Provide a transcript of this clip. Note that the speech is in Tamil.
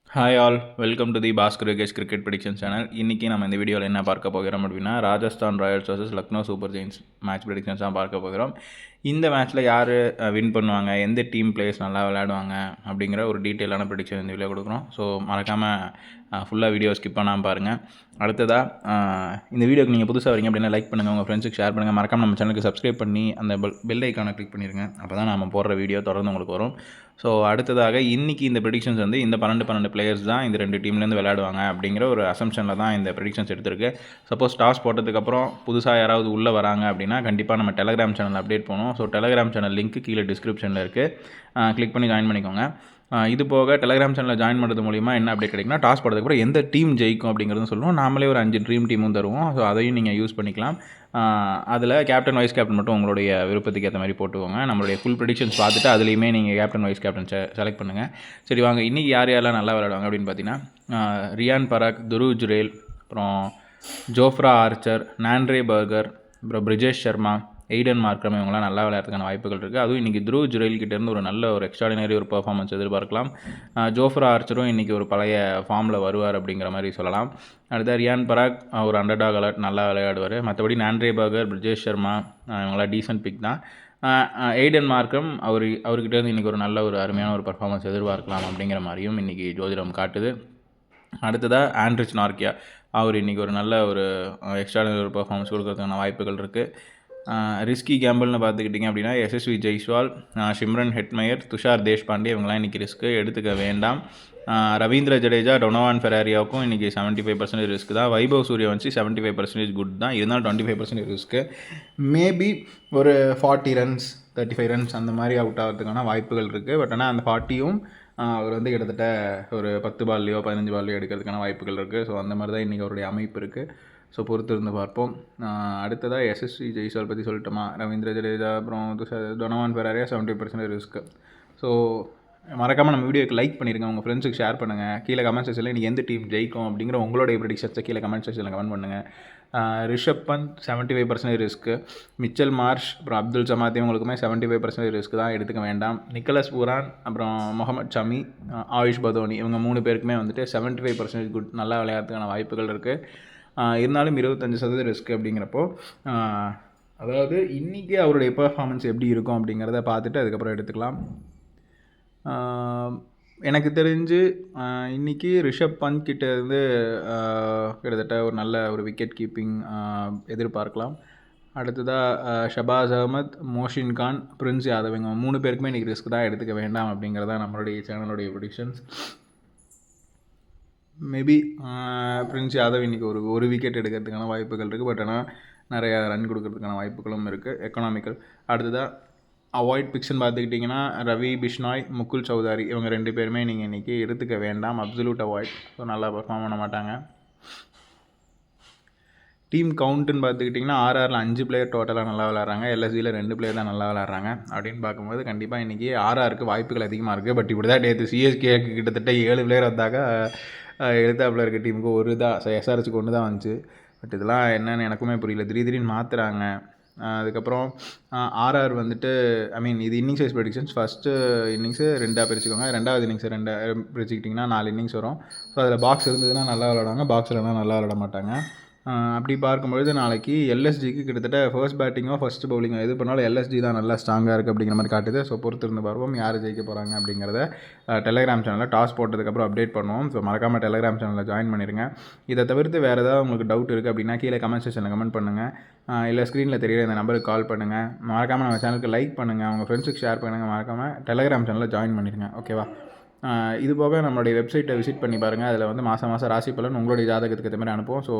Hi all, welcome to the Bhaskar Yogesh cricket prediction channel. இன்றைக்கி நம்ம இந்த வீடியோவில் என்ன பார்க்க போகிறோம் அப்படின்னா, Rajasthan Royals versus Lucknow Super Giants match predictions தான் பார்க்க போகிறோம். இந்த மேட்ச்சில் யார் வின் பண்ணுவாங்க, எந்த டீம் பிளேயர்ஸ் நல்லா விளையாடுவாங்க அப்படிங்கிற ஒரு டீட்டெயிலான ப்ரெடிக்ஷன் இந்த வீடியோ கொடுக்குறோம். ஸோ மறக்காமல் ஃபுல்லாக வீடியோ ஸ்கிப் பண்ணாமல் பாருங்கள். அடுத்ததாக இந்த வீடியோக்கு நீங்கள் புதுசாக வரீங்க அப்படின்னா லைக் பண்ணுங்கள், உங்கள் ஃப்ரெண்ட்ஸுக்கு ஷேர் பண்ணுங்கள். மறக்காமல் நம்ம சேனலுக்கு சப்ஸ்கிரைப் பண்ணி அந்த பெல் ஐக்கானை கிளிக் பண்ணிடுங்க. அப்போ தான் நம்ம போடுற வீடியோ தொடர்ந்து உங்களுக்கு வரும். ஸோ அடுத்ததாக இன்றைக்கி இந்த ப்ரெடிக்ஷன்ஸ் வந்து இந்த 12 பிளேயர்ஸ் தான் இந்த ரெண்டு டீம்லேருந்து விளையாடுவாங்க அப்படிங்கிற ஒரு அசம்ஷனில் தான் இந்த ப்ரெடிக்ஷன்ஸ் எடுத்திருக்கு. சப்போஸ் டாஸ் போட்டதுக்கப்புறம் புதுசாக யாராவது உள்ளே வராங்க அப்படின்னா கண்டிப்பாக நம்ம டெலகிராம் சேனல் அப்டேட் பண்ணுவோம். ஸோ டெலகிராம் சேனல் லிங்க் கீழே டிஸ்கிரிப்ஷனில் இருக்குது, கிளிக் பண்ணி ஜாயின் பண்ணிக்கோங்க. இது போக டெலகிராம் சேனலில் ஜாயின் பண்ணுறது மூலிமா என்ன அப்டேட் கிடைக்குன்னா, டாஸ் போட்டதுக்கப்புறம் எந்த டீம் ஜெயிக்கும் அப்படிங்கிறதும் சொல்லுவோம். நாமளே ஒரு 5 ட்ரீம் டீமும் தருவோம். ஸோ அதையும் நீங்கள் யூஸ் பண்ணிக்கலாம். அதில் கேப்டன் வைஸ் கேப்டன் மட்டும் உங்களுடைய விருப்பத்துக்கு ஏற்ற மாதிரி போட்டுக்கோங்க. நம்மளுடைய ஃபுல் ப்ரெடிக்ஷன்ஸ் பார்த்துட்டு அதுலேயுமே நீங்கள் கேப்டன் வைஸ் கேப்டன் செலக்ட் பண்ணுங்கள். சரி வாங்க, இன்றைக்கி யாரெல்லாம் நல்லா விளையாடுவாங்க அப்படின்னு பார்த்தீங்கன்னா, ரியான் பராக், துருவ் ஜுரேல், அப்புறம் ஜோஃப்ரா ஆர்ச்சர், நான்ட்ரே பர்கர், அப்புறம் பிரிஜேஷ் சர்மா, எய்டன் மார்க்ரம் இவங்களாம் நல்லா விளையாடுறதுக்கான வாய்ப்புகள் இருக்குது. அதுவும் இன்றைக்கி துருவ் ஜுரேல் கிட்டேருந்து ஒரு நல்ல ஒரு எக்ஸ்ட்ராடினரி ஒரு பர்ஃபார்மன்ஸ் எதிர்பார்க்கலாம். ஜோஃப்ரா ஆர்ச்சரும் இன்றைக்கி ஒரு பழைய ஃபார்மில் வருவார் அப்படிங்கிற மாதிரி சொல்லலாம். அடுத்த ரியான் பராக் ஒரு அண்டர்டாக் அலர்ட் நல்லா விளையாடுவார். மற்றபடி நான்ட்ரே பர்கர், பிரிஜேஷ் சர்மா இவங்களாம் டீசன்ட் பிக் தான். எய்டன் மார்க்ரம் அவர்கிட்டேருந்து இன்றைக்கி ஒரு நல்ல ஒரு அருமையான ஒரு பர்ஃபார்மன்ஸ் எதிர்பார்க்கலாம் அப்படிங்கிற மாதிரியும் இன்றைக்கி ஜோதிடம் காட்டுது. அடுத்ததாக ஆண்ட்ரிச் நார்க்கியா, அவர் இன்றைக்கி ஒரு நல்ல ஒரு எக்ஸ்ட்ராடினரி ஒரு பர்ஃபார்மன்ஸ் கொடுக்கறதுக்கான வாய்ப்புகள் இருக்குது. ரிஸ்கி கேம்பிள்னு பார்த்துக்கிட்டிங்க அப்படின்னா எஸ்எஸ்வி ஜெய்ஸ்வால், ஷிம்ரன் ஹெட்மயர், துஷார் தேஷ்பாண்டே இவங்களாம் இன்றைக்கி ரிஸ்க்கு எடுத்துக்க வேண்டாம். ரவீந்திர ஜடேஜா, டொனோவான் ஃபெராரியாவுக்கும் இன்றைக்கி 75% ரிஸ்க் தான். வைபவ் சூரியவன்சி 75% குட் தான், இருந்தாலும் 25% ரிஸ்க்கு. மேபி ஒரு 40 ரன்ஸ் 35 ரன்ஸ் அந்த மாதிரி அவுட் ஆகிறதுக்கான வாய்ப்புகள் இருக்குது. பட் ஆனால் அந்த 40யும் அவர் வந்து கிட்டத்தட்ட ஒரு 10 பால்லையோ 15 பால்லையோ எடுக்கிறதுக்கான வாய்ப்புகள் இருக்குது. ஸோ அந்த மாதிரி தான் இன்றைக்கி அவருடைய அமைப்பு இருக்குது. ஸோ பொறுத்து இருந்து பார்ப்போம். அடுத்ததாக எஸ்எஸ்வி ஜெய்ஸ்வால் பற்றி சொல்லிட்டோமா, ரவீந்திர ஜடேஜா, அப்புறம் டொனோவான் ஃபெராரியா 70% ரிஸ்க்கு. ஸோ மறக்காமல் நம்ம வீடியோக்கு லைக் பண்ணிடுங்க, உங்கள் ஃப்ரெண்ட்ஸுக்கு ஷேர் பண்ணுங்கள். கீழே கமெண்ட் செக்ஷனில் நீங்கள் எந்த டீம் ஜெயிக்கும் அப்படிங்கிற உங்களுடைய ப்ரெடிக்ஷன்ஸை கீழே கமெண்ட் செக்ஷனில் கமெண்ட் பண்ணுங்கள். Rishabh Pant 75% risk. Mitchell Marsh, அப்புறம் அப்துல் சமாத் இவங்களுக்குமே 75% ரிஸ்க் தான், எடுத்துக்க வேண்டாம். நிக்கலஸ் பூரான், அப்புறம் முகமது ஷமி, ஆயுஷ் பதோனி இவங்க 3 பேருக்குமே வந்துட்டு 75% குட் நல்லா விளையாடுறதுக்கான வாய்ப்புகள் இருக்குது. இருந்தாலும் 25% ரிஸ்க் அப்படிங்கிறப்போ, அதாவது இன்றைக்கி அவருடைய பெர்ஃபார்மன்ஸ் எப்படி இருக்கும் அப்படிங்கிறத பார்த்துட்டு அதுக்கப்புறம் எடுத்துக்கலாம். எனக்கு தெரிஞ்சு இன்றைக்கி ரிஷப் பந்த் கிட்டேருந்து கிட்டத்தட்ட ஒரு நல்ல ஒரு விக்கெட் கீப்பிங் எதிர்பார்க்கலாம். அடுத்ததாக ஷபாஸ் அகமத், மோஷின் கான், பிரின்ஸ் யாதவ் இவங்க 3 பேருக்குமே இன்றைக்கி ரிஸ்க் தான், எடுத்துக்க வேண்டாம் அப்படிங்கிறதா நம்மளுடைய சேனலுடைய ப்ரெடிக்ஷன்ஸ். மேபி பிரின்ஸ் யாதவ் இன்றைக்கி ஒரு விக்கெட் எடுக்கிறதுக்கான வாய்ப்புகள் இருக்குது. பட் ஆனால் நிறையா ரன் கொடுக்கறதுக்கான வாய்ப்புகளும் இருக்குது, எக்கனாமிக்கல். அடுத்ததாக அவாய்ட் பிக்ஸ்ன்னு பார்த்துக்கிட்டிங்கன்னா ரவி பிஷ்னாய், முகுல் சௌதாரி இவங்க 2 பேருமே நீங்கள் இன்றைக்கி எடுத்துக்க வேண்டாம், அப்சல்யூட் அவாய்ட். ஸோ நல்லா பர்ஃபார்ம் பண்ண மாட்டாங்க. டீம் கவுண்ட்டுன்னு பார்த்துக்கிட்டிங்கன்னா ஆர்ஆரில் 5 பிளேயர் டோட்டலாக நல்லா விளாட்றாங்க, எல்எஸ்சியில் 2 பிளேயர் தான் நல்லா விளாட்றாங்க. அப்படின்னு பார்க்கும்போது கண்டிப்பாக இன்றைக்கி ஆர்ஆருக்கு வாய்ப்புகள் அதிகமாக இருக்குது. பட் இப்படி தான் நேற்று சிஎஸ்கேக்கு கிட்டத்தட்ட 7 பிளேயர் வந்தாக்கா எழுத்தாப்பில் இருக்க டீமுக்கு ஒரு தான் எஸ்ஆர்எச்சுக்கு ஒன்று தான் வந்துச்சு. பட் இதெல்லாம் என்னென்னு எனக்குமே புரியல, திடீர்னு மாற்றுறாங்க. அதுக்கப்புறம் ஆர்ஆர் வந்துட்டு இது innings wise predictions. First innings 2ஆக பிரிச்சுக்கோங்க, 2வது இன்னிங்ஸை 2 பிரிச்சுக்கிட்டிங்கன்னா 4 இன்னிங்ஸ் வரும். ஸோ அதில் பாக்ஸ் இருந்ததுன்னா நல்லா விளாடுவாங்க, பாக்ஸ் இல்லைனா நல்லா விளாட மாட்டாங்க. அப்படி பார்க்கும்பொழுது நாளைக்கு எல்எஸ்ஜிக்கு கிட்டத்தட்ட ஃபர்ஸ்ட் பேட்டிங்கோ ஃபஸ்ட் பவுலிங்கோ எது பண்ணாலும் எல்எஸ்ஜி தான் நல்லா ஸ்ட்ராங்காக இருக்குது அப்படிங்கிற மாதிரி காட்டுது. ஸோ பொறுத்து இருந்து பார்ப்போம் யார் ஜெயிக்க போகிறாங்க அப்படிங்கிறத டெலகிராம் சேனலில் டாஸ் போட்டதுக்கப்புறம் அப்டேட் பண்ணுவோம். ஸோ மறக்காமல் டெலகிராம் சேனலில் ஜாயின் பண்ணிடுங்க. இதை தவிர்த்து வேறு ஏதாவது உங்களுக்கு டவுட் இருக்குது அப்படின்னா கீழே கமெண்ட் செக்ஷனில் கமெண்ட் பண்ணுங்கள், இல்லை ஸ்க்ரீனில் தெரியல இந்த நம்பருக்கு கால் பண்ணுங்கள். மறக்காமல் நம்ம சேனலுக்கு லைக் பண்ணுங்கள், உங்கள் ஃப்ரெண்ட்ஸுக்கு ஷேர் பண்ணுங்கள். மறக்காமல் டெலகிராம் சேனலில் ஜாயின் பண்ணிடுங்க, ஓகேவா? இது போக நம்மளுடைய வெப்சைட்டை விசிட் பண்ணி பாருங்கள். அதில் வந்து மாதம் ராசி பலன் உங்களுடைய ஜாதகத்துக்கு ஏற்ற மாதிரி அனுப்புவோம். ஸோ